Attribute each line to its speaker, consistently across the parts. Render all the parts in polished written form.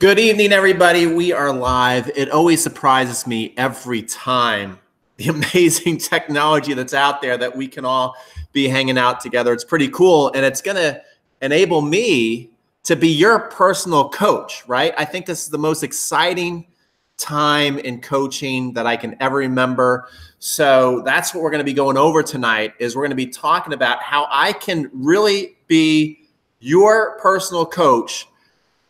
Speaker 1: Good evening, everybody. We are live. It always surprises me every time, the amazing technology that's out there that we can all be hanging out together. It's pretty cool, and it's going to enable me to be your personal coach, right? I think this is the most exciting time in coaching that I can ever remember. So that's what we're going to be going over tonight, is we're going to be talking about how I can really be your personal coach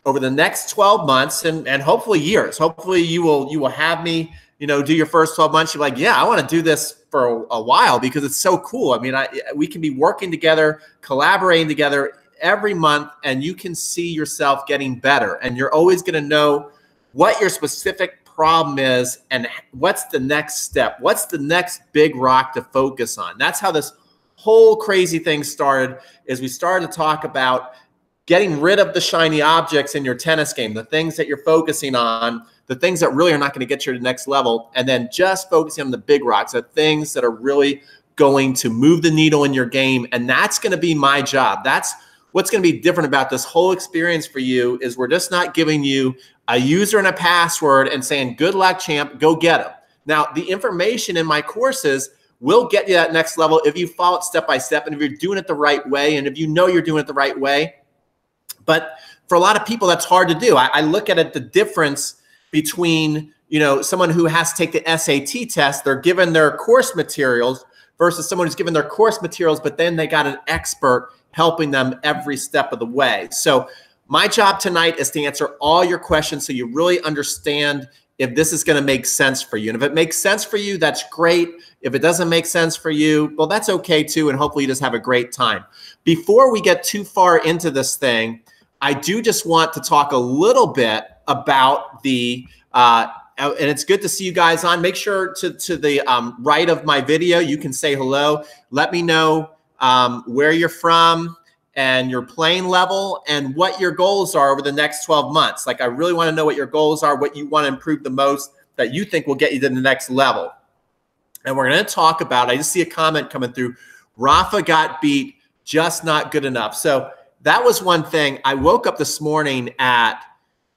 Speaker 1: over the next 12 months and hopefully years. Hopefully you will have me, do your first 12 months. You're like, yeah, I want to do this for a while because it's so cool. I mean, we can be working together, collaborating together every month, and you can see yourself getting better. And you're always going to know what your specific problem is and what's the next step. What's the next big rock to focus on? That's how this whole crazy thing started, is we started to talk about getting rid of the shiny objects in your tennis game, the things that you're focusing on, the things that really are not going to get you to the next level, and then just focusing on the big rocks, the things that are really going to move the needle in your game. And that's going to be my job. That's what's going to be different about this whole experience for you, is we're just not giving you a user and a password and saying, good luck, champ, go get them. Now, the information in my courses will get you that next level if you follow it step by step and if you're doing it the right way and if you know you're doing it the right way. But for a lot of people, that's hard to do. I look at it, the difference between, someone who has to take the SAT test, they're given their course materials, versus someone who's given their course materials, but then they got an expert helping them every step of the way. So my job tonight is to answer all your questions so you really understand if this is going to make sense for you. And if it makes sense for you, that's great. If it doesn't make sense for you, well, that's okay too. And hopefully you just have a great time. Before we get too far into this thing, I do just want to talk a little bit about the, and it's good to see you guys on. Make sure to the right of my video, you can say hello. Let me know where you're from and your playing level and what your goals are over the next 12 months. Like, I really want to know what your goals are, what you want to improve the most that you think will get you to the next level. And we're going to talk about, I just see a comment coming through, Rafa got beat, just not good enough. So that was one thing. I woke up this morning at,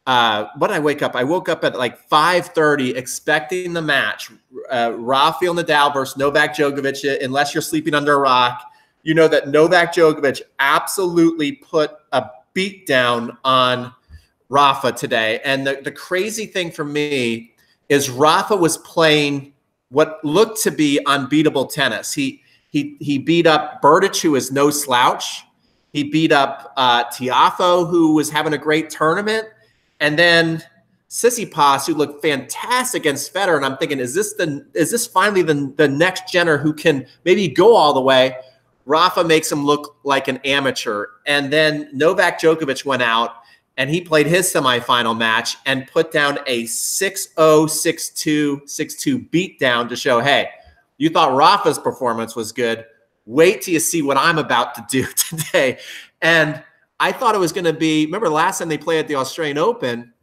Speaker 1: what did I wake up? I woke up at like 5:30 expecting the match, Rafael Nadal versus Novak Djokovic. Unless you're sleeping under a rock, you know that Novak Djokovic absolutely put a beat down on Rafa today. And the crazy thing for me is Rafa was playing what looked to be unbeatable tennis. He beat up Berdych, who is no slouch. He beat up Tiafoe, who was having a great tournament. And then Tsitsipas, who looked fantastic against Federer. And I'm thinking, is this finally the next Jenner who can maybe go all the way? Rafa makes him look like an amateur. And then Novak Djokovic went out and he played his semifinal match and put down a 6-0, 6-2, 6-2 beatdown to show, hey, you thought Rafa's performance was good. Wait till you see what I'm about to do today. And I thought it was going to be, remember last time they played at the Australian Open,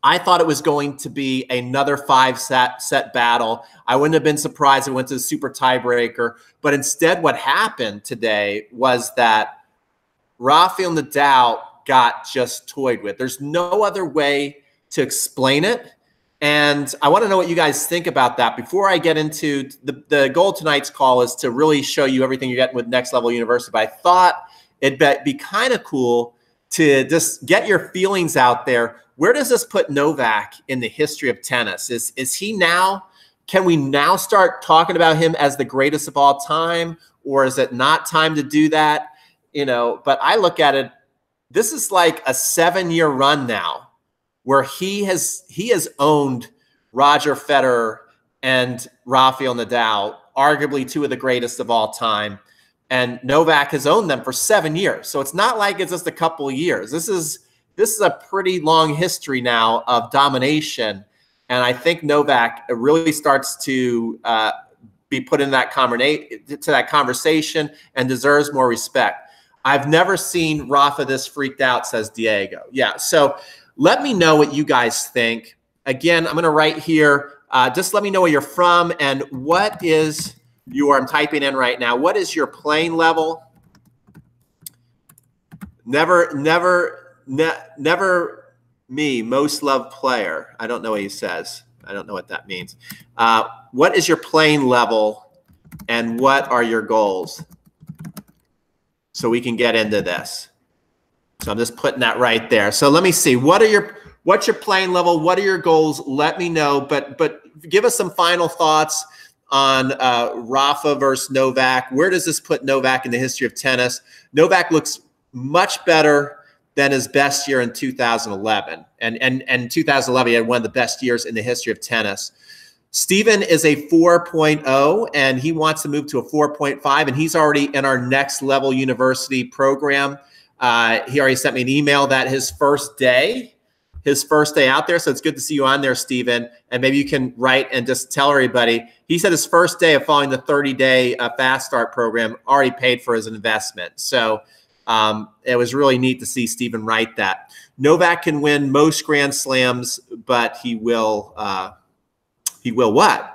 Speaker 1: I thought it was going to be another 5-set battle. I wouldn't have been surprised if it went to the super tiebreaker. But instead what happened today was that Rafael Nadal got just toyed with. There's no other way to explain it. And I want to know what you guys think about that. Before I get into the goal of tonight's call is to really show you everything you're getting with Next Level University. But I thought it'd be kind of cool to just get your feelings out there. Where does this put Novak in the history of tennis? Is he now, can we now start talking about him as the greatest of all time? Or is it not time to do that? But I look at it, this is like a 7-year run now, where he has owned Roger Federer and Rafael Nadal, arguably two of the greatest of all time. And Novak has owned them for 7 years. So it's not like it's just a couple of years. This is a pretty long history now of domination. And I think Novak really starts to be put in that conversation and deserves more respect. I've never seen Rafa this freaked out, says Diego. Yeah, so let me know what you guys think. Again, I'm going to write here. Just let me know where you're from and what is I'm typing in right now. What is your playing level? Never Me, most loved player. I don't know what he says. I don't know what that means. What is your playing level and what are your goals? So we can get into this. So I'm just putting that right there. So let me see. What's your playing level? What are your goals? Let me know. But give us some final thoughts on Rafa versus Novak. Where does this put Novak in the history of tennis? Novak looks much better than his best year in 2011. And 2011, he had one of the best years in the history of tennis. Steven is a 4.0, and he wants to move to a 4.5, and he's already in our Next Level University program. He already sent me an email that his first day out there. So it's good to see you on there, Steven. And maybe you can write and just tell everybody. He said his first day of following the 30-day Fast Start program already paid for his investment. So it was really neat to see Steven write that. Novak can win most Grand Slams, but he will what?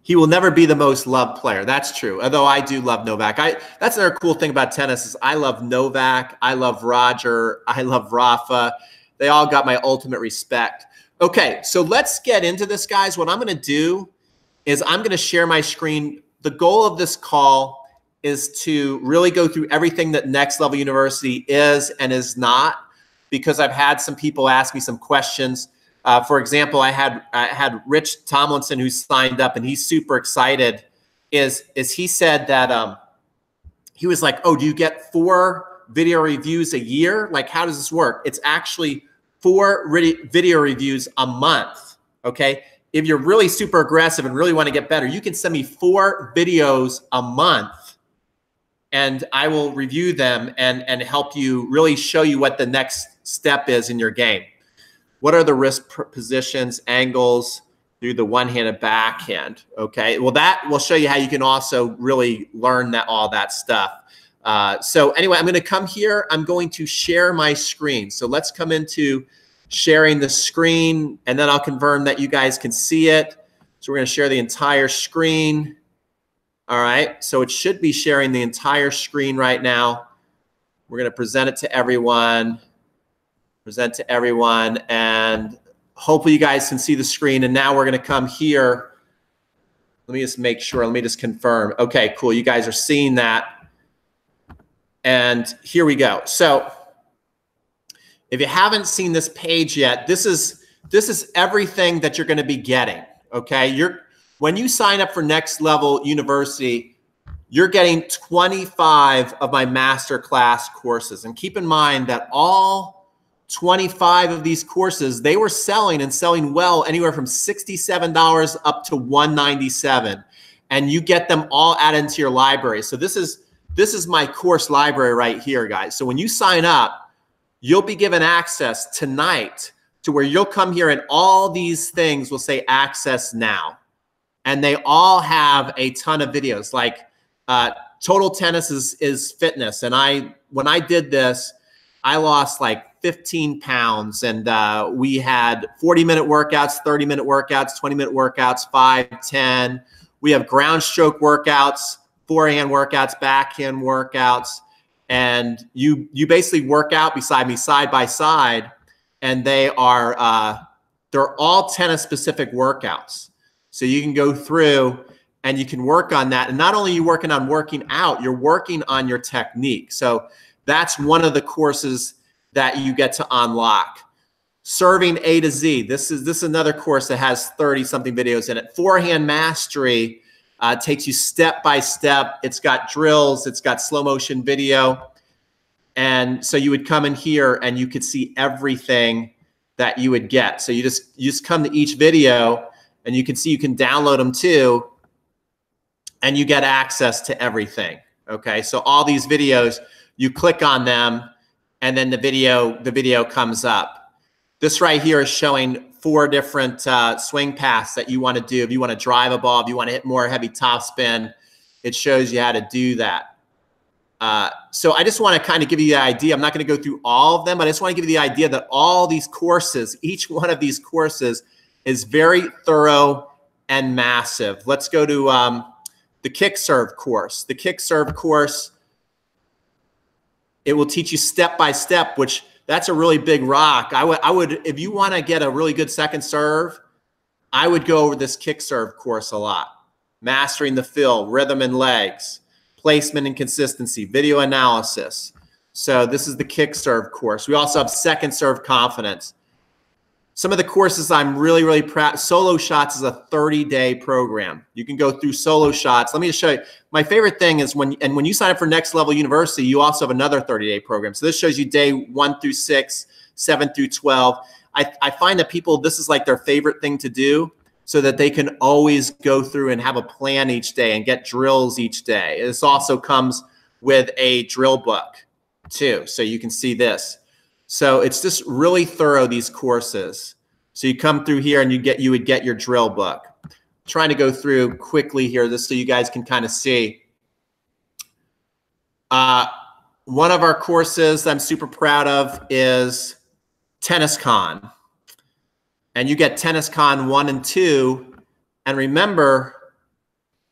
Speaker 1: He will never be the most loved player. That's true. Although I do love Novak. That's another cool thing about tennis is I love Novak. I love Roger. I love Rafa. They all got my ultimate respect. Okay, so let's get into this, guys. What I'm going to do is I'm going to share my screen. The goal of this call is to really go through everything that Next Level University is and is not, because I've had some people ask me some questions. For example, I had Rich Tomlinson who signed up, and he's super excited. Is he said that he was like, oh, do you get 4 video reviews a year? Like, how does this work? It's actually 4 video reviews a month, okay? If you're really super aggressive and really want to get better, you can send me 4 videos a month, and I will review them and help you really show you what the next step is in your game. What are the wrist positions, angles through the one-handed backhand? Okay, well, that will show you how you can also really learn all that stuff. So anyway, I'm going to come here. I'm going to share my screen. So let's come into sharing the screen, and then I'll confirm that you guys can see it. So we're going to share the entire screen. All right, so it should be sharing the entire screen right now. We're going to present it to everyone. And hopefully you guys can see the screen. And now we're going to come here. Let me just make sure. Let me just confirm. Okay, cool. You guys are seeing that. And here we go. So if you haven't seen this page yet, this is everything that you're going to be getting. Okay, when you sign up for Next Level University, you're getting 25 of my masterclass courses. And keep in mind that all 25 of these courses, they were selling and selling well, anywhere from $67 up to $197. And you get them all added into your library. So this is my course library right here, guys. So when you sign up, you'll be given access tonight to where you'll come here and all these things will say access now. And they all have a ton of videos, like Total Tennis is fitness. And when I did this, I lost like 15 pounds, and we had 40-minute workouts, 30-minute workouts, 20-minute workouts, 5, 10. We have ground stroke workouts, forehand workouts, backhand workouts, and you basically work out beside me side by side, and they're all tennis-specific workouts. So you can go through and you can work on that. And not only are you working on working out, you're working on your technique. So that's one of the courses that you get to unlock. Serving A to Z. This is another course that has 30-something videos in it. Forehand Mastery takes you step by step. It's got drills. It's got slow motion video. And so you would come in here and you could see everything that you would get. So you just come to each video and you can see you can download them too, and you get access to everything. Okay, so all these videos, you click on them, and then the video comes up. This right here is showing 4 different swing paths that you want to do. If you want to drive a ball, if you want to hit more heavy topspin, it shows you how to do that. So I just want to kind of give you the idea. I'm not going to go through all of them, but I just want to give you the idea that all these courses, each one of these courses is very thorough and massive. Let's go to the Kick Serve course. The Kick Serve course, it will teach you step by step, which That's a really big rock. I would, if you want to get a really good second serve, I would go over this kick serve course a lot. Mastering the feel, rhythm and legs, placement and consistency, video analysis. So this is the kick serve course. We also have second serve confidence. Some of the courses I'm really, really proud. Solo Shots is a 30-day program. You can go through Solo Shots. Let me just show you. My favorite thing is when you sign up for Next Level University, you also have another 30-day program. So this shows you day 1 through 6, 7 through 12. I find that people, this is like their favorite thing to do so that they can always go through and have a plan each day and get drills each day. This also comes with a drill book too. So you can see this. So it's just really thorough, these courses. So you come through here and you would get your drill book. I'm trying to go through quickly here just so you guys can kind of see. One of our courses I'm super proud of is Tennis Con. And you get Tennis Con 1 and 2. And remember,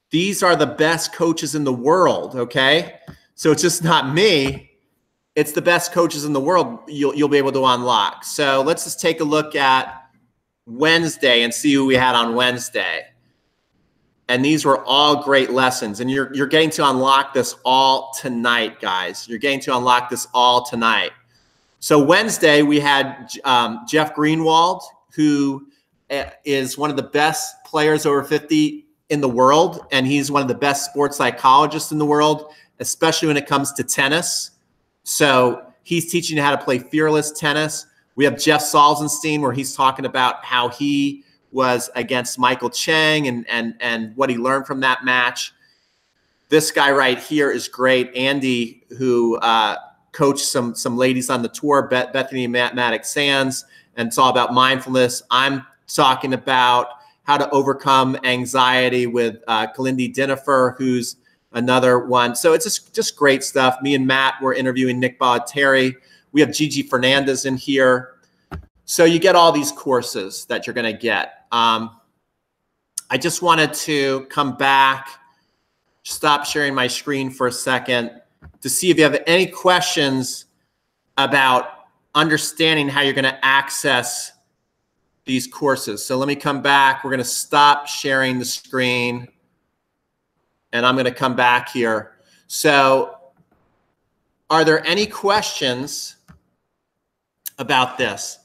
Speaker 1: these are the best coaches in the world, okay? So it's just not me. It's the best coaches in the world you'll be able to unlock. So let's just take a look at Wednesday and see who we had on Wednesday. And these were all great lessons. And you're getting to unlock this all tonight, guys. You're getting to unlock this all tonight. So Wednesday, we had Jeff Greenwald, who is one of the best players over 50 in the world. And he's one of the best sports psychologists in the world, especially when it comes to tennis. So he's teaching you how to play fearless tennis. We have Jeff Salzenstein, where he's talking about how he was against Michael Chang and what he learned from that match. This guy right here is great. Andy, who coached some ladies on the tour, Bethany Mattek Sands, and it's all about mindfulness. I'm talking about how to overcome anxiety with Kalindi Dinifer, who's another one. So it's just great stuff. Me and Matt were interviewing Nick Bollettieri. We have Gigi Fernandez in here. So you get all these courses that you're going to get. I just wanted to come back, stop sharing my screen for a second to see if you have any questions about understanding how you're going to access these courses. So let me come back. We're going to stop sharing the screen. And I'm going to come back here. So are there any questions about this?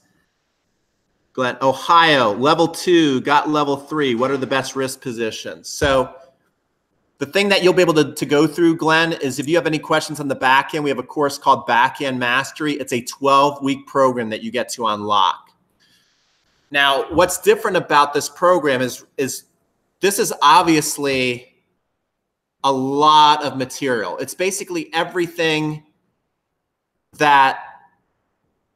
Speaker 1: Glenn, Ohio, level 2, got level 3. What are the best wrist positions? So the thing that you'll be able to go through, Glenn, is if you have any questions on the back end, we have a course called Backhand Mastery. It's a 12-week program that you get to unlock. Now, what's different about this program is this is obviously a lot of material. It's basically everything that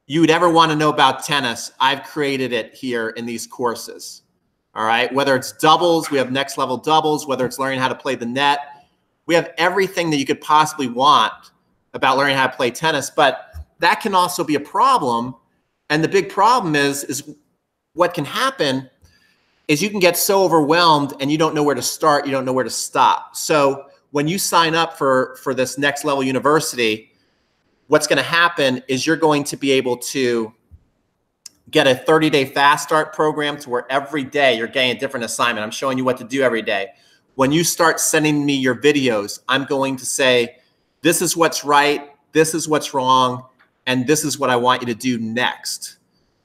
Speaker 1: you would ever want to know about tennis. I've created it here in these courses. All right. Whether it's doubles, we have next level doubles, whether it's learning how to play the net, we have everything that you could possibly want about learning how to play tennis. But that can also be a problem. And the big problem is what can happen is you can get so overwhelmed and you don't know where to start, you don't know where to stop. So when you sign up for this Next Level University, what's going to happen is you're going to be able to get a 30-day fast start program to where every day you're getting a different assignment. I'm showing you what to do every day. When you start sending me your videos, I'm going to say, this is what's right, this is what's wrong, and this is what I want you to do next,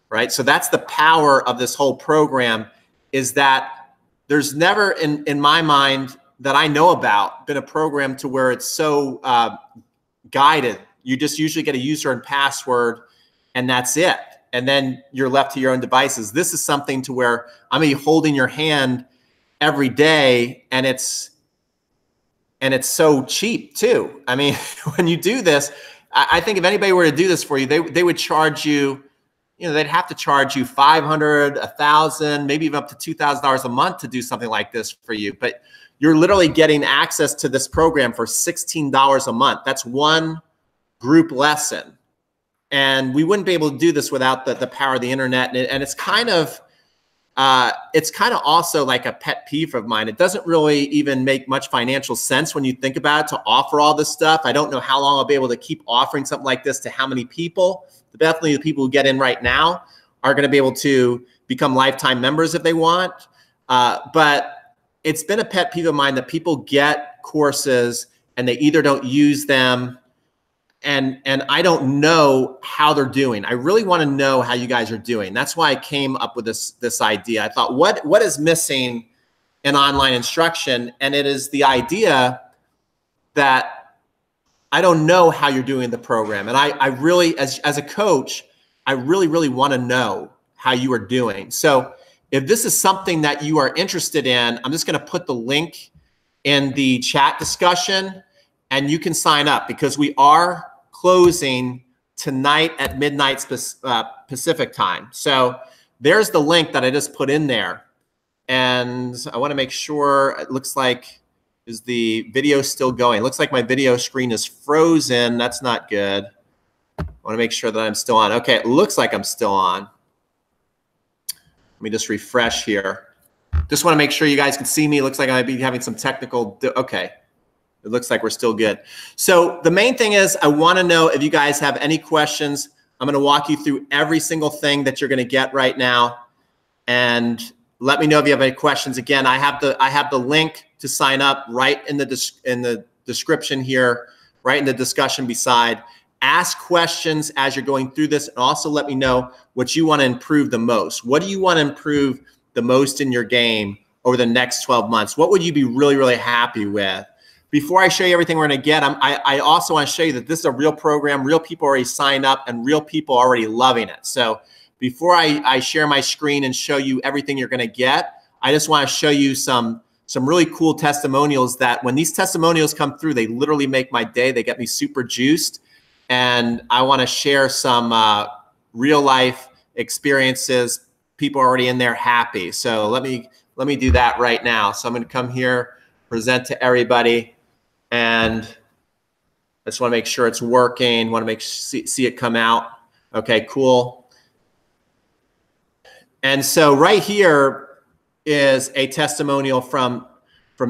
Speaker 1: right? So that's the power of this whole program, is that there's never in my mind that I know about been a program to where it's so guided. You just usually get a user and password and that's it. And then you're left to your own devices. This is something to where I'm gonna be holding your hand every day, and it's so cheap too. I mean, when you do this, I think if anybody were to do this for you, they would charge you, they'd have to charge you $500, $1,000, maybe even up to $2,000 a month to do something like this for you. But you're literally getting access to this program for $16 a month. That's one group lesson. And we wouldn't be able to do this without the power of the internet. And it's kind of, it's kind of also like a pet peeve of mine. It doesn't really even make much financial sense when you think about it to offer all this stuff. I don't know how long I'll be able to keep offering something like this to how many people. Definitely the people who get in right now are going to be able to become lifetime members if they want. But it's been a pet peeve of mine that people get courses and they either don't use them, and I don't know how they're doing. I really want to know how you guys are doing. That's why I came up with this idea. I thought, what is missing in online instruction? And it is the idea that I don't know how you're doing the program. And I really, as a coach, I really want to know how you are doing. So if this is something that you are interested in, I'm just going to put the link in the chat discussion and you can sign up, because we are closing tonight at midnight Pacific time. So there's the link that I just put in there. And I want to make sure, it looks like, is the video still going? It looks like my video screen is frozen. That's not good. I want to make sure that I'm still on. Okay, it looks like I'm still on. Let me just refresh here. Just want to make sure you guys can see me. It looks like I might be having some technical, okay. It looks like we're still good. So the main thing is I want to know if you guys have any questions. I'm going to walk you through every single thing that you're going to get right now. And let me know if you have any questions. Again, I have the link to sign up right in the description here, right in the discussion beside. Ask questions as you're going through this, and also let me know what you want to improve the most. What do you want to improve the most in your game over the next 12 months? What would you be really happy with? Before I show you everything we're going to get, I also want to show you that this is a real program. Real people already signed up and real people are already loving it. So before I share my screen and show you everything you're going to get, I just want to show you some really cool testimonials that when these testimonials come through, they literally make my day. They get me super juiced. And I want to share some real life experiences. People are already in there happy. So let me do that right now. So I'm going to come here, present to everybody. And I just want to make sure it's working. Want to see it come out. Okay, cool. And so right here is a testimonial from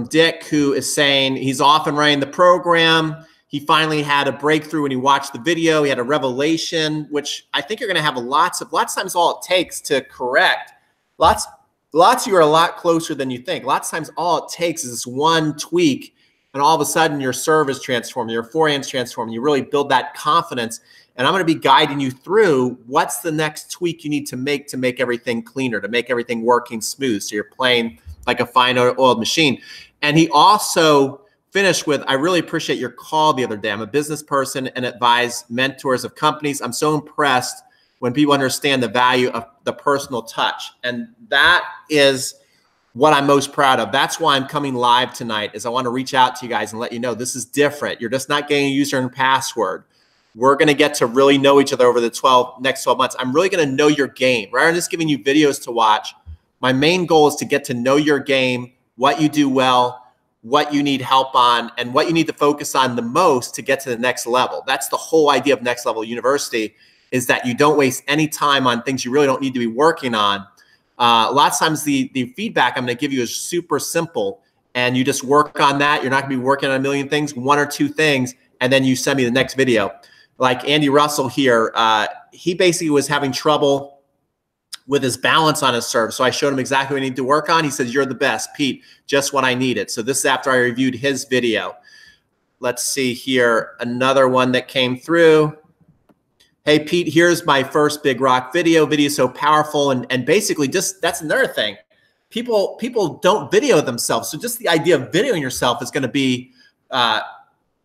Speaker 1: Dick, who is saying he's off and running the program. He finally had a breakthrough when he watched the video. He had a revelation, which I think you're going to have lots of times all it takes to correct. Lots of you are a lot closer than you think. Lots of times all it takes is this one tweak, and all of a sudden your serve is transformed, your forehand's transformed. You really build that confidence. And I'm going to be guiding you through what's the next tweak you need to make everything cleaner, to make everything working smooth, so you're playing like a fine oiled machine. And he also finished with, I really appreciate your call the other day. I'm a business person and advise mentors of companies. I'm so impressed when people understand the value of the personal touch. And that is what I'm most proud of. That's why I'm coming live tonight, is I want to reach out to you guys and let you know this is different. You're just not getting a user and password. We're going to get to really know each other over the next 12 months. I'm really going to know your game. Rather than just giving you videos to watch, my main goal is to get to know your game, what you do well, what you need help on, and what you need to focus on the most to get to the next level. That's the whole idea of Next Level University, is that you don't waste any time on things you really don't need to be working on. Lots of times the feedback I'm going to give you is super simple, and you just work on that. You're not going to be working on a million things, one or two things, and then you send me the next video. Like Andy Russell here, he basically was having trouble with his balance on his serve. So I showed him exactly what he needed to work on. He says, "You're the best, Pete, just what I needed." So this is after I reviewed his video. Let's see here, another one that came through. "Hey, Pete, here's my first Big Rock video. Video so powerful." And basically just, that's another thing. People don't video themselves. So just the idea of videoing yourself is going to be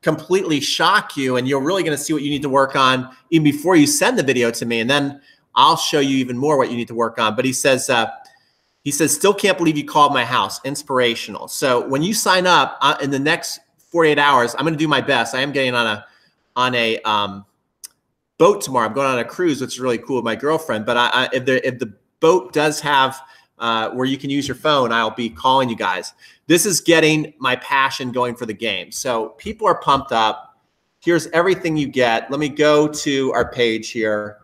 Speaker 1: completely shock you, and you're really going to see what you need to work on even before you send the video to me. And then I'll show you even more what you need to work on. But he says, "Still can't believe you called my house. Inspirational." So when you sign up in the next 48 hours, I'm going to do my best. I am getting on a boat tomorrow. I'm going on a cruise, which is really cool with my girlfriend. But if the boat does have where you can use your phone, I'll be calling you guys. This is getting my passion going for the game. So people are pumped up. Here's everything you get. Let me go to our page here.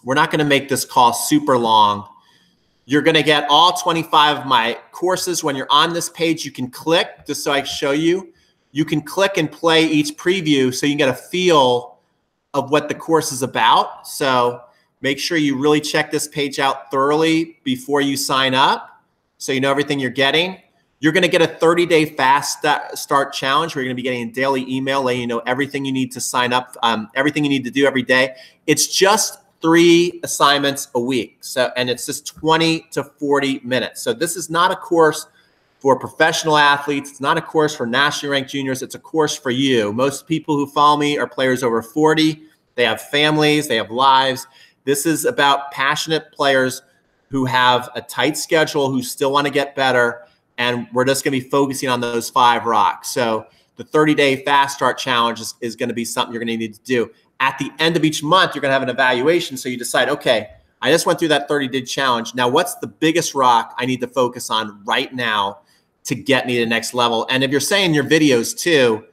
Speaker 1: We're not going to make this call super long. You're going to get all 25 of my courses. When you're on this page, you can click, just so I can show you. You can click and play each preview so you can get a feel of what the course is about. So make sure you really check this page out thoroughly before you sign up so you know everything you're getting. You're going to get a 30-day fast start challenge where you're going to be getting a daily email letting you know everything you need to sign up, everything you need to do every day. It's just 3 assignments a week. So, and it's just 20 to 40 minutes. So this is not a course for professional athletes. It's not a course for nationally ranked juniors. It's a course for you. Most people who follow me are players over 40. They have families, they have lives. This is about passionate players who have a tight schedule, who still want to get better. And we're just going to be focusing on those 5 rocks. So the 30-day fast start challenge is going to be something you're going to need to do. At the end of each month, you're going to have an evaluation. So you decide, okay, I just went through that 30-day challenge. Now, what's the biggest rock I need to focus on right now to get me to the next level? And if you're saying your videos too,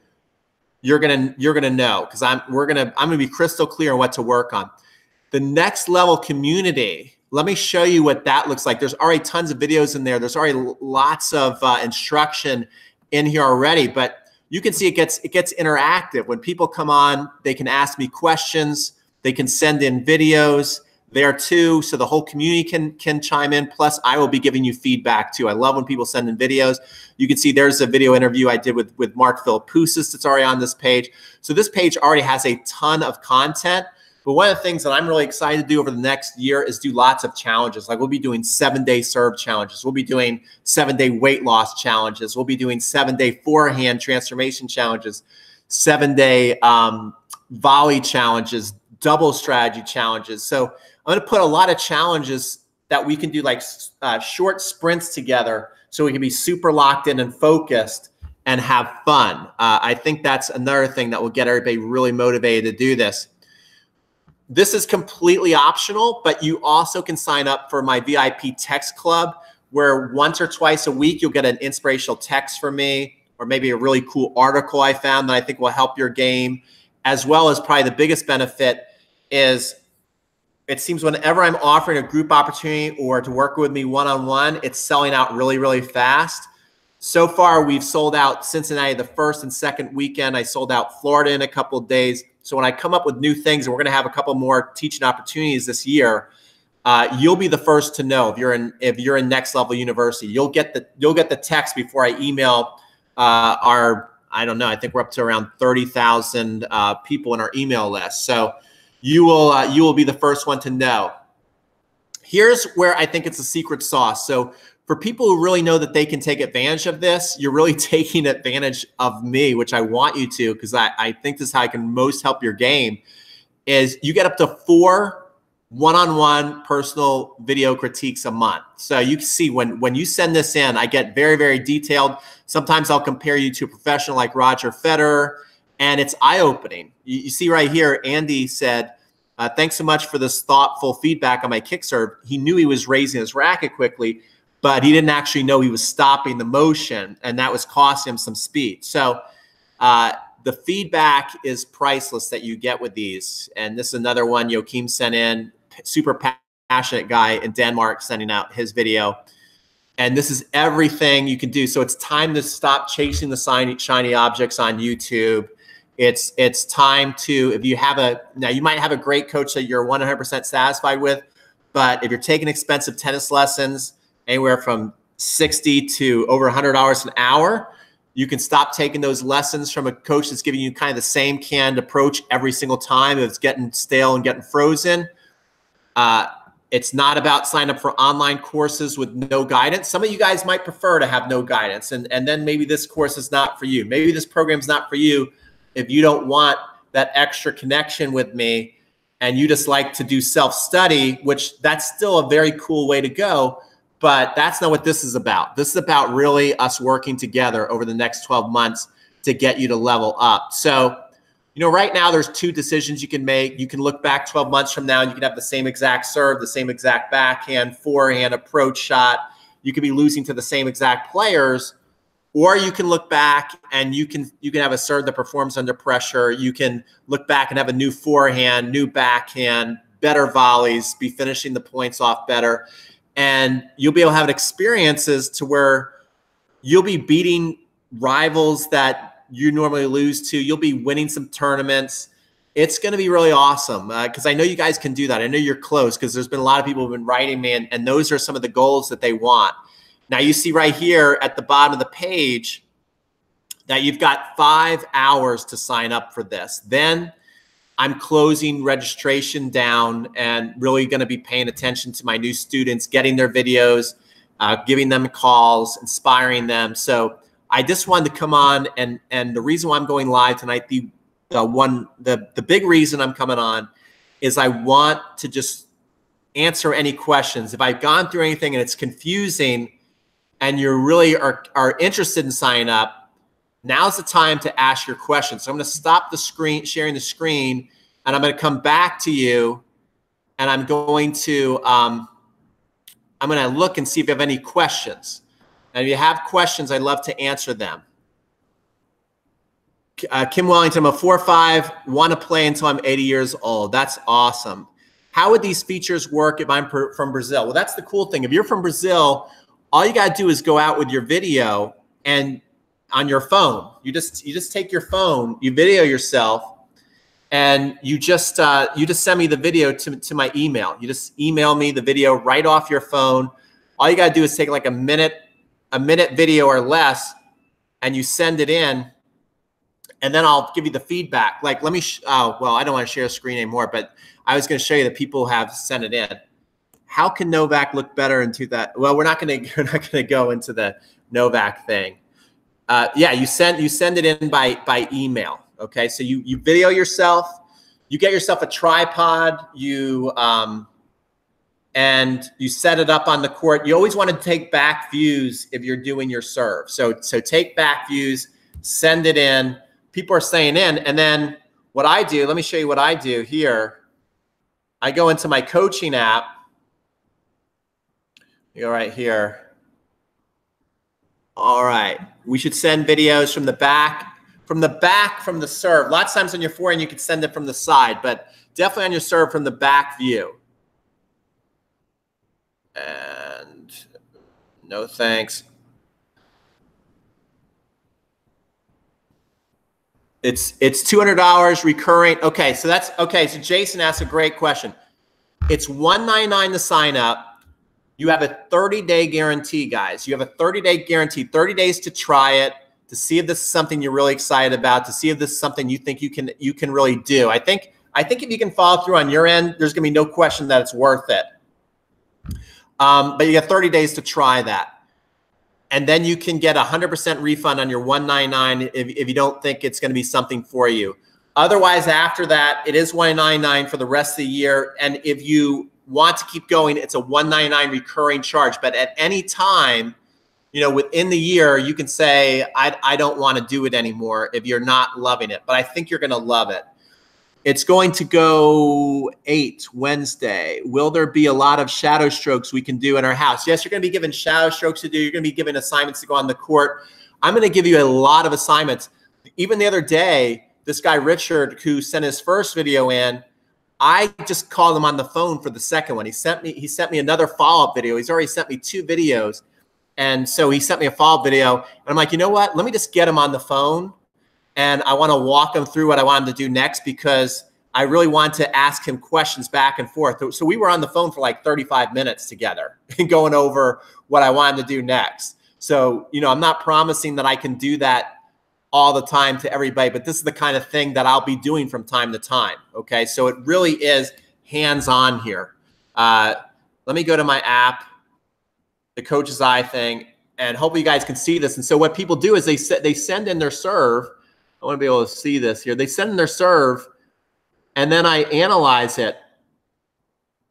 Speaker 1: you're gonna know, because I'm gonna be crystal clear on what to work on. The next level community. Let me show you what that looks like. There's already tons of videos in there. There's already lots of instruction in here already, but you can see it gets interactive. When people come on, they can ask me questions. They can send in videos there too, so the whole community can chime in. Plus, I will be giving you feedback too. I love when people send in videos. You can see there's a video interview I did with Mark Philippoussis that's already on this page. So this page already has a ton of content. But one of the things that I'm really excited to do over the next year is do lots of challenges. Like we'll be doing 7-day serve challenges. We'll be doing 7-day weight loss challenges. We'll be doing 7-day forehand transformation challenges, 7-day volley challenges, double strategy challenges. So I'm going to put a lot of challenges that we can do, like short sprints together, so we can be super locked in and focused and have fun. I think that's another thing that will get everybody really motivated to do this. This is completely optional, but you also can sign up for my VIP text club, where once or twice a week, you'll get an inspirational text from me, or maybe a really cool article I found that I think will help your game, as well as probably the biggest benefit is it seems whenever I'm offering a group opportunity or to work with me one-on-one, it's selling out really, really fast. So far, we've sold out Cincinnati the first and second weekend. I sold out Florida in a couple of days. So when I come up with new things, and we're going to have a couple more teaching opportunities this year, you'll be the first to know if you're in Next Level University. You'll get the text before I email I don't know, I think we're up to around 30,000 people in our email list. So you will be the first one to know. Here's where I think it's a secret sauce. So for people who really know that they can take advantage of this, you're really taking advantage of me, which I want you to, because I think this is how I can most help your game, is you get up to 4 one-on-one personal video critiques a month. So you can see when you send this in, I get very, very detailed. Sometimes I'll compare you to a professional like Roger Federer, and it's eye-opening. You see right here, Andy said, thanks so much for this thoughtful feedback on my kick serve. He knew he was raising his racket quickly, but he didn't actually know he was stopping the motion, and that was costing him some speed. So the feedback is priceless that you get with these. And this is another one Joachim sent in, super passionate guy in Denmark sending out his video. And this is everything you can do. So it's time to stop chasing the shiny objects on YouTube. It's time to, if you have now you might have a great coach that you're 100% satisfied with, but if you're taking expensive tennis lessons, anywhere from $60 to over $100 an hour, you can stop taking those lessons from a coach that's giving you kind of the same canned approach every single time. If it's getting stale and getting frozen. It's not about signing up for online courses with no guidance. Some of you guys might prefer to have no guidance, and then maybe this course is not for you. Maybe this program's not for you if you don't want that extra connection with me and you just like to do self-study, which that's still a very cool way to go. But that's not what this is about. This is about really us working together over the next 12 months to get you to level up. So, you know, right now there's 2 decisions you can make. You can look back 12 months from now and you can have the same exact serve, the same exact backhand, forehand, approach shot. You could be losing to the same exact players, or you can look back and you can have a serve that performs under pressure. You can look back and have a new forehand, new backhand, better volleys, be finishing the points off better. and you'll be able to have experiences to where you'll be beating rivals that you normally lose to. You'll be winning some tournaments. It's going to be really awesome because I know you guys can do that. I know you're close because there's been a lot of people who've been writing me, and those are some of the goals that they want. Now you see right here at the bottom of the page that you've got 5 hours to sign up for this. Then I'm closing registration down and really going to be paying attention to my new students, getting their videos, giving them calls, inspiring them. So I just wanted to come on, and the reason why I'm going live tonight, the big reason I'm coming on is I want to just answer any questions. If I've gone through anything and it's confusing and you really are interested in signing up, now's the time to ask your questions. So I'm going to stop the screen, sharing the screen, and I'm going to come back to you, and I'm going to look and see if you have any questions. And if you have questions, I'd love to answer them. Kim Wellington, I'm a 4-5, want to play until I'm 80 years old. That's awesome. How would these features work if I'm from Brazil? Well, that's the cool thing. If you're from Brazil, all you got to do is go out with your video and on your phone. You just take your phone, you video yourself, and you just send me the video to my email. You just email me the video right off your phone. All you got to do is take like a minute video or less, and you send it in, and then I'll give you the feedback. Like, let me, well, I don't want to share a screen anymore, but I was going to show you that people have sent it in. How can Novak look better into that? Well, we're not going to go into the Novak thing. Yeah, you send it in by email. Okay, so you video yourself, you get yourself a tripod, and you set it up on the court. You always want to take back views if you're doing your serve. So take back views, send it in. People are saying in, and then what I do, let me show you what I do here. I go into my coaching app. You go right here. All right, we should send videos from the back. From the serve. Lots of times on your forehand, you can send it from the side, but definitely on your serve from the back view. And no thanks. It's $200 recurring. Okay, so that's okay. So Jason asked a great question. It's $199 to sign up. You have a 30-day guarantee, guys. You have a 30-day guarantee, 30 days to try it, to see if this is something you're really excited about, to see if this is something you think you can really do. I think if you can follow through on your end, there's gonna be no question that it's worth it. But you got 30 days to try that. And then you can get a 100% refund on your $199 if you don't think it's gonna be something for you. Otherwise, after that, it is $199 for the rest of the year. And if you want to keep going, it's a $199 recurring charge. But at any time, you know, within the year, you can say, I don't want to do it anymore if you're not loving it. But I think you're going to love it. It's going to go 8 Wednesday. Will there be a lot of shadow strokes we can do in our house? Yes, you're going to be given shadow strokes to do. You're going to be given assignments to go on the court. I'm going to give you a lot of assignments. Even the other day, this guy, Richard, who sent his first video in, I just called him on the phone for the second one. He sent me another follow-up video. He's already sent me 2 videos. And so he sent me a follow-up video, and I'm like, you know what? Let me just get him on the phone, and I want to walk him through what I want him to do next because I really want to ask him questions back and forth. So we were on the phone for like 35 minutes together and going over what I wanted to do next. So, you know, I'm not promising that I can do that all the time to everybody, but this is the kind of thing that I'll be doing from time to time, okay? So it really is hands-on here. Let me go to my app, the Coach's Eye thing, and hopefully you guys can see this. And so what people do is they send in their serve. I want to be able to see this here. They send in their serve, and then I analyze it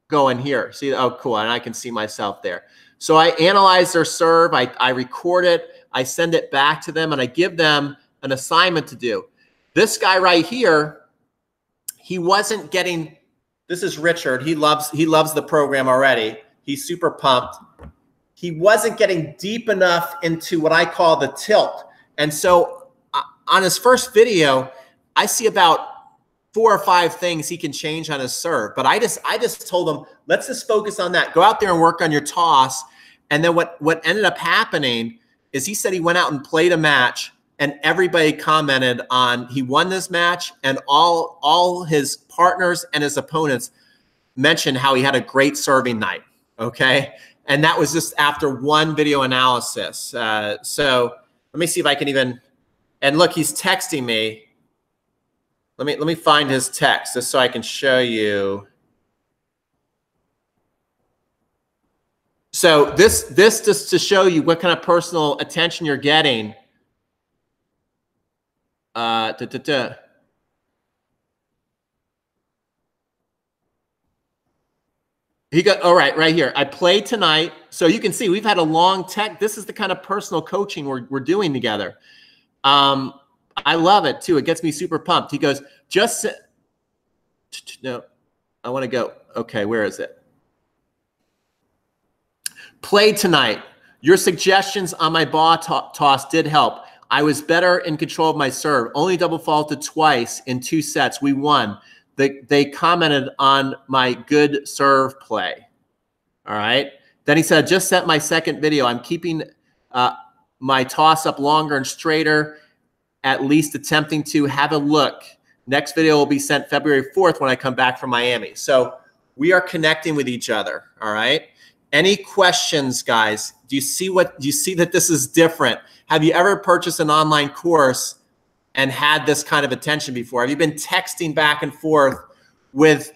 Speaker 1: going here. See, oh, cool, and I can see myself there. So I analyze their serve, I record it, I send it back to them, and I give them an assignment to do. This guy right here, he wasn't getting, this is Richard, he loves the program already. He's super pumped. He wasn't getting deep enough into what I call the tilt. And so on his first video, I see about 4 or 5 things he can change on his serve. But I just told him, let's just focus on that. Go out there and work on your toss. And then what ended up happening is he said he went out and played a match, and everybody commented on he won this match, and all his partners and his opponents mentioned how he had a great serving night. Okay. And that was just after one video analysis. So let me see if I can even, and look, he's texting me. Let me find his text just so I can show you. So this just to show you what kind of personal attention you're getting. He got, all right here. I played tonight. So you can see we've had a long tech. This is the kind of personal coaching we're doing together. I love it too. It gets me super pumped. He goes, no, I want to go. Okay, where is it? Played tonight. Your suggestions on my ball toss did help. I was better in control of my serve. Only double faulted twice in 2 sets. We won. They commented on my good serve play. All right. Then he said, just sent my second video. I'm keeping my toss up longer and straighter, at least attempting to. Have a look. Next video will be sent February 4th when I come back from Miami. So we are connecting with each other. All right. Any questions, guys? Do you see that this is different? Have you ever purchased an online course and had this kind of attention before? Have you been texting back and forth with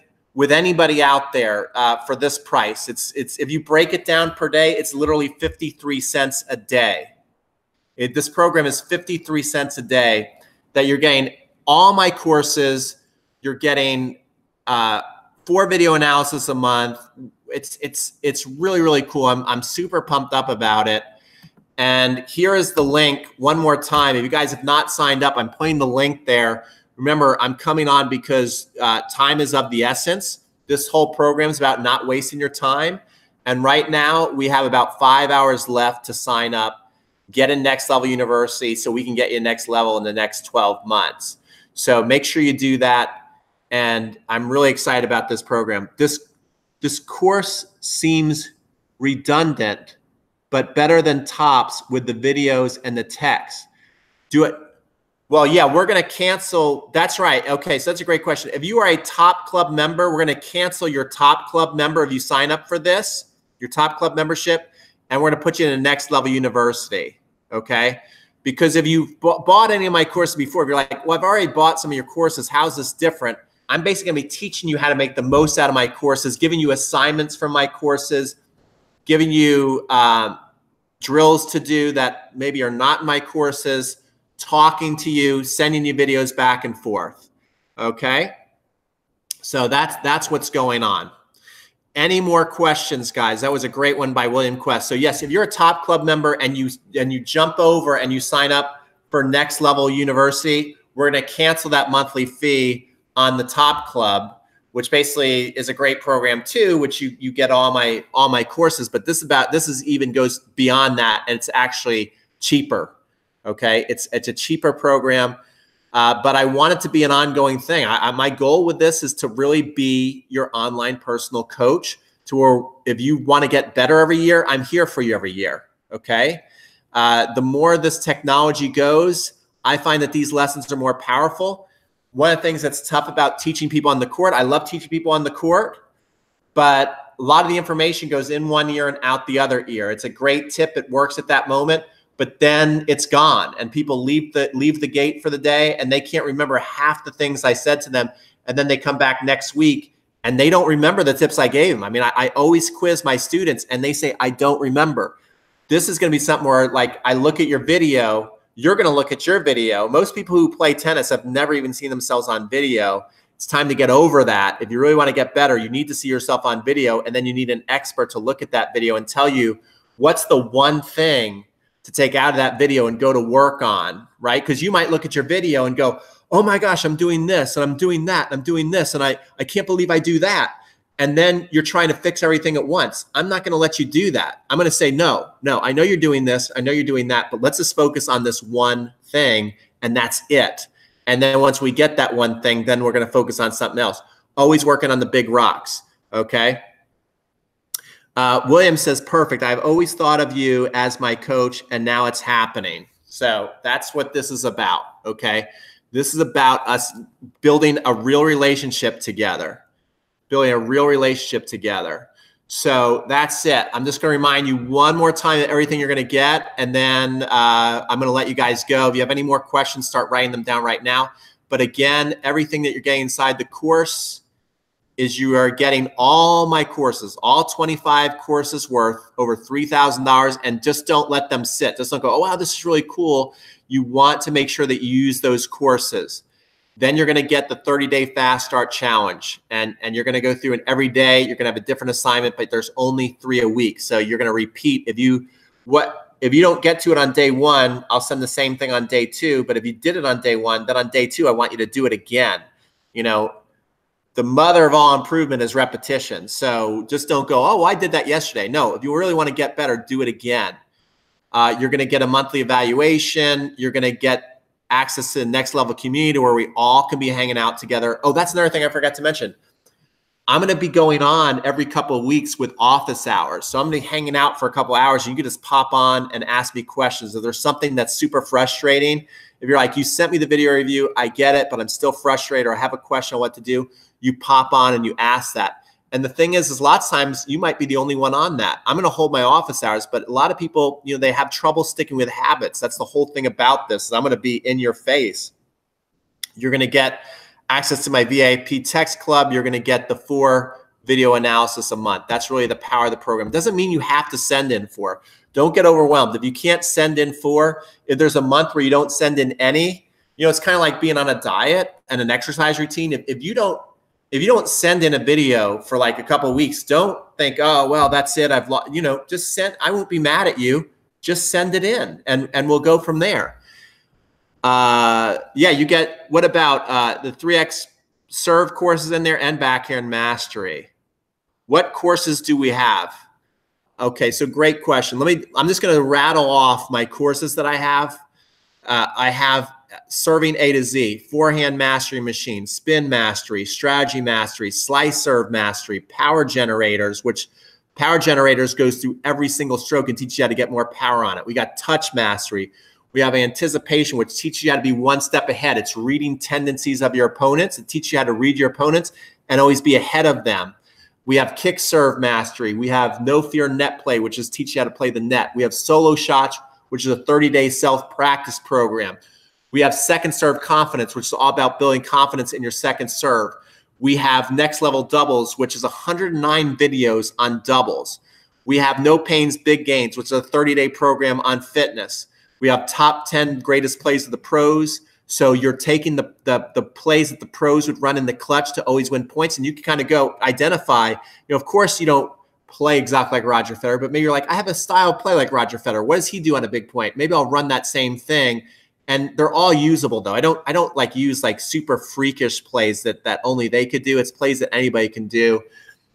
Speaker 1: anybody out there for this price? It's if you break it down per day, it's literally 53 cents a day. This program is 53 cents a day that you're getting all my courses. You're getting 4 video analysis a month. It's really, really cool. I'm super pumped up about it. And here is the link one more time. If you guys have not signed up, I'm putting the link there. Remember, I'm coming on because time is of the essence. This whole program is about not wasting your time. And right now, we have about 5 hours left to sign up, get in Next Level University so we can get you next level in the next 12 months. So make sure you do that. And I'm really excited about this program. This course seems redundant, but better than Tops with the videos and the text. Do it. Well, yeah, we're going to cancel. That's right. Okay, so that's a great question. If you are a Top Club member, we're going to cancel your Top Club member if you sign up for this, your Top Club membership, and we're going to put you in a Next Level University, okay? Because if you've bought any of my courses before, if you're like, well, I've already bought some of your courses, how's this different? I'm basically going to be teaching you how to make the most out of my courses, giving you assignments from my courses, giving you drills to do that maybe are not in my courses, talking to you, sending you videos back and forth. Okay? So that's what's going on. Any more questions, guys? That was a great one by William Quest. So yes, if you're a Top Club member and you jump over and you sign up for Next Level University, we're going to cancel that monthly fee on the Top Club, which basically is a great program too, which you get all my courses, but this is even goes beyond that, and it's actually cheaper. Okay, it's a cheaper program, but I want it to be an ongoing thing. My goal with this is to really be your online personal coach, to where if you want to get better every year, I'm here for you every year. Okay, the more this technology goes, I find that these lessons are more powerful. One of the things that's tough about teaching people on the court, I love teaching people on the court, but a lot of the information goes in one ear and out the other ear. It's a great tip. It works at that moment, but then it's gone and people leave the gate for the day and they can't remember half the things I said to them. And then they come back next week and they don't remember the tips I gave them. I mean, I always quiz my students and they say, I don't remember. This is going to be something where like I look at your video, you're going to look at your video. Most people who play tennis have never even seen themselves on video. It's time to get over that. If you really want to get better, you need to see yourself on video, and then you need an expert to look at that video and tell you what's the one thing to take out of that video and go to work on, right? Because you might look at your video and go, oh my gosh, I'm doing this and I'm doing that and I'm doing this and I can't believe I do that. And then you're trying to fix everything at once. I'm not going to let you do that. I'm going to say, no, I know you're doing this. I know you're doing that, but let's just focus on this one thing, and that's it. And then once we get that one thing, then we're going to focus on something else. Always working on the big rocks. Okay. William says, perfect. I've always thought of you as my coach, and now it's happening. So that's what this is about. Okay. This is about us building a real relationship together, So that's it. I'm just going to remind you one more time of everything you're going to get, and then I'm going to let you guys go. If you have any more questions, start writing them down right now. But again, everything that you're getting inside the course is you are getting all my courses, all 25 courses worth over $3,000, and just don't let them sit. Just don't go, oh, wow, this is really cool. You want to make sure that you use those courses. Then you're going to get the 30-day fast start challenge, and you're going to go through it every day. You're going to have a different assignment, but there's only 3 a week. So you're going to repeat. If you don't get to it on day 1, I'll send the same thing on day 2. But if you did it on day 1, then on day 2, I want you to do it again. You know, the mother of all improvement is repetition. So just don't go, oh, I did that yesterday. No, if you really want to get better, do it again. You're going to get a monthly evaluation. You're going to get access to the next level community where we all can be hanging out together. Oh, that's another thing I forgot to mention. I'm going to be going on every couple of weeks with office hours. So I'm going to be hanging out for a couple of hours. You can just pop on and ask me questions. If there's something that's super frustrating, if you're like, you sent me the video review, I get it, but I'm still frustrated, or I have a question on what to do, you pop on and you ask that. And the thing is lots of times you might be the only one on that. I'm going to hold my office hours, but a lot of people, you know, they have trouble sticking with habits. That's the whole thing about this. I'm going to be in your face. You're going to get access to my VIP text club. You're going to get the 4 video analysis a month. That's really the power of the program. It doesn't mean you have to send in 4. Don't get overwhelmed. If you can't send in 4, if there's a month where you don't send in any, you know, it's kind of like being on a diet and an exercise routine. If you don't send in a video for like a couple of weeks, don't think, oh, well, that's it. I've lost, you know, just send. I won't be mad at you. Just send it in and we'll go from there. Yeah, you get, what about the 3X serve courses in there and backhand mastery? What courses do we have? Okay, so great question. I'm just going to rattle off my courses that I have. I have serving A to Z, forehand mastery machine, spin mastery, strategy mastery, slice serve mastery, power generators, which power generators goes through every single stroke and teaches you how to get more power on it. We got touch mastery. We have anticipation, which teaches you how to be one step ahead. It's reading tendencies of your opponents. It teaches you how to read your opponents and always be ahead of them. We have kick serve mastery. We have no fear net play, which is teach you how to play the net. We have solo shots, which is a 30-day self-practice program. We have second serve confidence, which is all about building confidence in your second serve. We have next level doubles, which is 109 videos on doubles. We have no pains, big gains, which is a 30-day program on fitness. We have top 10 greatest plays of the pros. So you're taking the plays that the pros would run in the clutch to always win points. And you can kind of go identify, you know, of course you don't play exactly like Roger Federer, but maybe you're like, I have a style of play like Roger Federer. What does he do on a big point? Maybe I'll run that same thing. And they're all usable though. I don't like use like super freakish plays that only they could do. It's plays that anybody can do.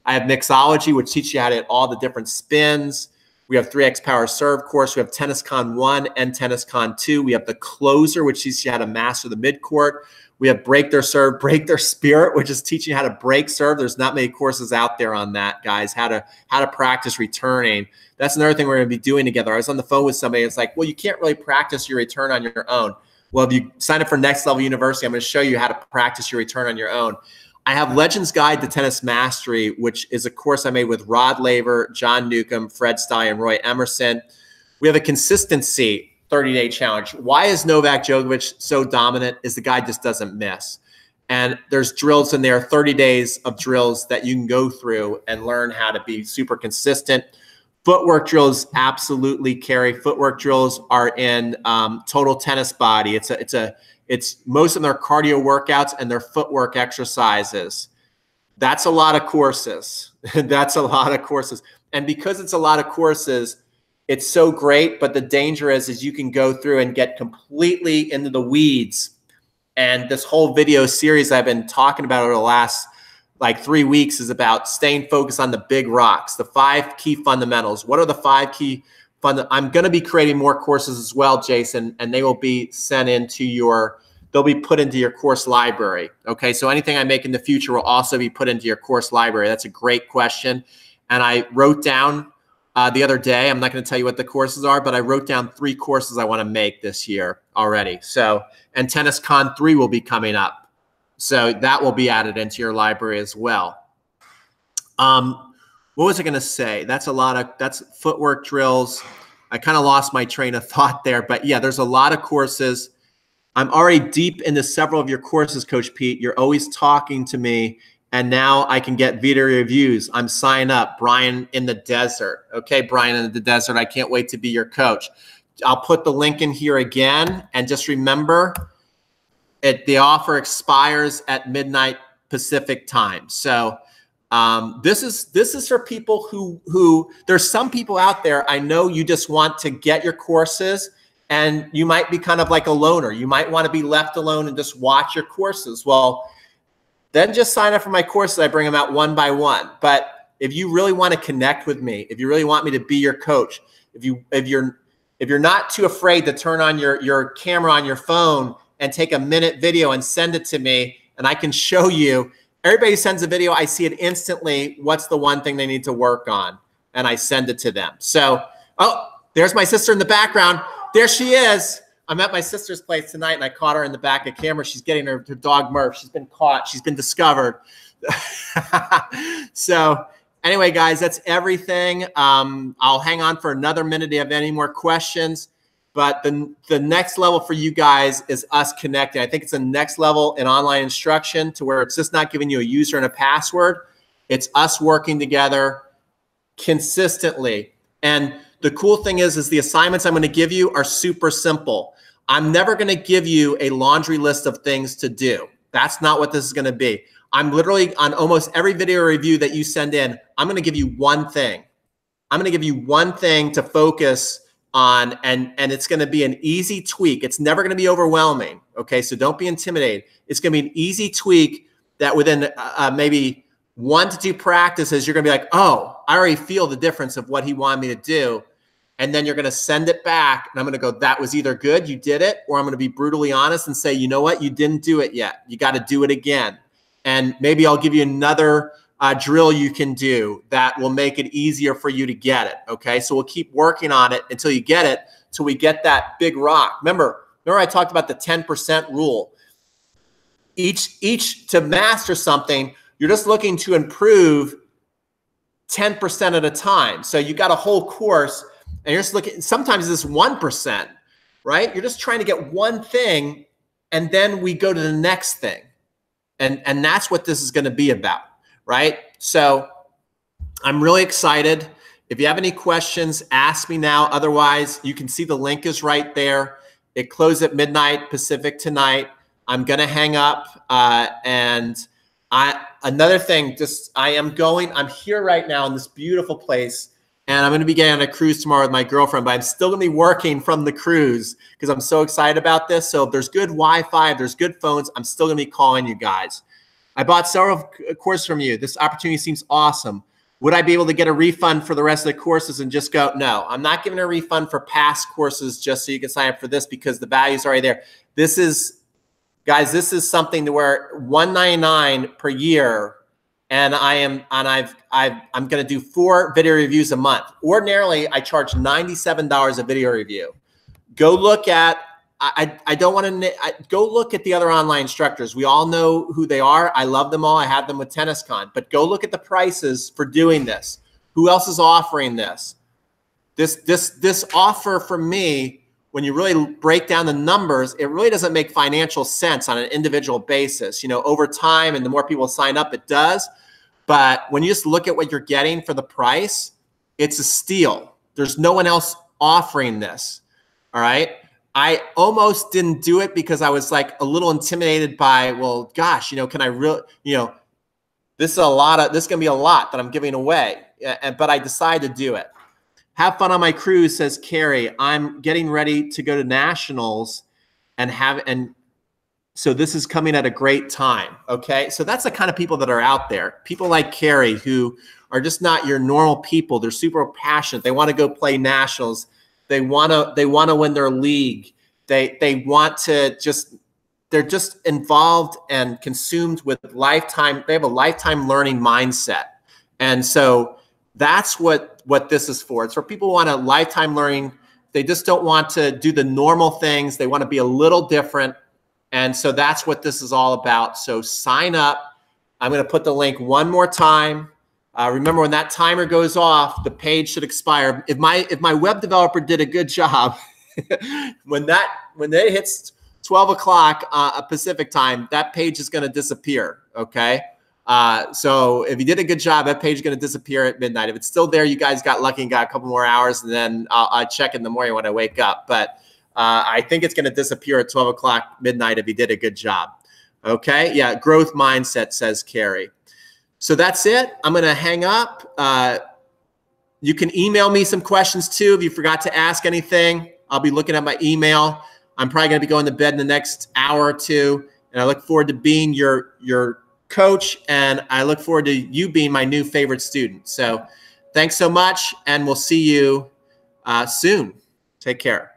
Speaker 1: I have mixology, which teaches you how to hit all the different spins. We have 3X Power Serve course. We have Tennis Con 1 and Tennis Con 2. We have the closer, which teaches you how to master the midcourt. We have Break Their Serve, Break Their Spirit, which is teaching you how to break serve. There's not many courses out there on that, guys, how to practice returning. That's another thing we're going to be doing together. I was on the phone with somebody. It's like, well, you can't really practice your return on your own. Well, if you sign up for Next Level University, I'm going to show you how to practice your return on your own. I have Legends Guide to Tennis Mastery, which is a course I made with Rod Laver, John Newcomb, Fred Stein, and Roy Emerson. We have a consistency 30-day challenge. Why is Novak Djokovic so dominant? Is the guy just doesn't miss. And there's drills in there, 30 days of drills that you can go through and learn how to be super consistent. Footwork drills absolutely carry. Footwork drills are in Total Tennis Body. It's most of their cardio workouts and their footwork exercises. That's a lot of courses. That's a lot of courses. And because it's a lot of courses, it's so great. But the danger is you can go through and get completely into the weeds. And this whole video series I've been talking about over the last like 3 weeks is about staying focused on the big rocks, the 5 key fundamentals. What are the 5 key I'm going to be creating more courses as well, Jason, and they will be sent into your they'll be put into your course library. Okay, so anything I make in the future will also be put into your course library. That's a great question. And I wrote down the other day, I'm not going to tell you what the courses are, but I wrote down 3 courses I want to make this year already. So, and TennisCon 3 will be coming up. So that will be added into your library as well. What was I going to say? That's footwork drills. I kind of lost my train of thought there, but yeah, there's a lot of courses. I'm already deep into several of your courses, Coach Pete. You're always talking to me, and now I can get video reviews. I'm signed up. Brian in the Desert. Okay, Brian in the Desert. I can't wait to be your coach. I'll put the link in here again, and just remember, the offer expires at midnight Pacific time. So this is for people who there's some people out there. I know you just want to get your courses, and you might be kind of like a loner. You might want to be left alone and just watch your courses. Well, then just sign up for my courses. I bring them out one by one. But if you really want to connect with me, if you really want me to be your coach, if you're not too afraid to turn on your camera on your phone and take a minute video and send it to me, and I can show you. Everybody sends a video, I see it instantly. What's the one thing they need to work on? And I send it to them. So, oh, there's my sister in the background. There she is. I'm at my sister's place tonight, and I caught her in the back of camera. She's getting her dog Murph. She's been caught. She's been discovered. So anyway, guys, that's everything. I'll hang on for another minute if you have any more questions. But the next level for you guys is us connecting. I think it's the next level in online instruction, to where it's just not giving you a user and a password. It's us working together consistently. And the cool thing is the assignments I'm going to give you are super simple. I'm never going to give you a laundry list of things to do. That's not what this is going to be. I'm literally, on almost every video review that you send in, I'm going to give you one thing. I'm going to give you one thing to focus on, and it's going to be an easy tweak. It's never going to be overwhelming. Okay, so don't be intimidated. It's going to be an easy tweak that within maybe 1 to 2 practices, you're going to be like, oh, I already feel the difference of what he wanted me to do. And then you're going to send it back, and I'm going to go, that was either good, you did it, or I'm going to be brutally honest and say, you know what, you didn't do it yet. You got to do it again. And maybe I'll give you another drill you can do that will make it easier for you to get it. Okay, so we'll keep working on it until you get it, till we get that big rock. Remember I talked about the 10% rule. Each to master something, you're just looking to improve 10% at a time. So you got a whole course, and you're just looking, sometimes it's 1%, right? You're just trying to get one thing, and then we go to the next thing. And that's what this is going to be about. Right? So I'm really excited. If you have any questions, ask me now. Otherwise, you can see the link is right there. It closed at midnight Pacific tonight. I'm going to hang up. Another thing, I'm here right now in this beautiful place, and I'm going to be getting on a cruise tomorrow with my girlfriend, but I'm still going to be working from the cruise because I'm so excited about this. So if there's good Wi-Fi, if there's good phones, I'm still going to be calling you guys. I bought several courses from you. This opportunity seems awesome. Would I be able to get a refund for the rest of the courses and just go, no, I'm not giving a refund for past courses just so you can sign up for this, because the value's already there. This is, guys, this is something to where $199 per year, and I'm going to do 4 video reviews a month. Ordinarily, I charge $97 a video review. Go look at, I don't want to go look at the other online instructors. We all know who they are. I love them all. I had them with TennisCon. But go look at the prices for doing this. Who else is offering this? This offer for me, when you really break down the numbers, it really doesn't make financial sense on an individual basis. You know, over time, and the more people sign up, it does. But when you just look at what you're getting for the price, it's a steal. There's no one else offering this. All right. I almost didn't do it because I was like a little intimidated by, well, gosh, you know, can I really, you know, this is going to be a lot that I'm giving away. But I decided to do it. Have fun on my cruise, says Carrie. I'm getting ready to go to nationals and so this is coming at a great time. Okay. So that's the kind of people that are out there. People like Carrie, who are just not your normal people. They're super passionate. They want to go play nationals. They want to win their league. They want to just, they're just involved and consumed with lifetime. They have a lifetime learning mindset. And so that's what this is for. It's for people who want a lifetime learning. They just don't want to do the normal things. They want to be a little different. And so that's what this is all about. So sign up. I'm going to put the link one more time. Remember, when that timer goes off, the page should expire. If my web developer did a good job, when it hits 12 o'clock Pacific time, that page is going to disappear. Okay. So if you did a good job, that page is going to disappear at midnight. If it's still there, you guys got lucky and got a couple more hours, and then I'll check in the morning when I wake up. But I think it's going to disappear at 12 o'clock midnight if you did a good job. Okay. Yeah. Growth mindset, says Carrie. So that's it. I'm going to hang up. You can email me some questions too. If you forgot to ask anything, I'll be looking at my email. I'm probably going to be going to bed in the next hour or two. And I look forward to being your coach. And I look forward to you being my new favorite student. So thanks so much. And we'll see you soon. Take care.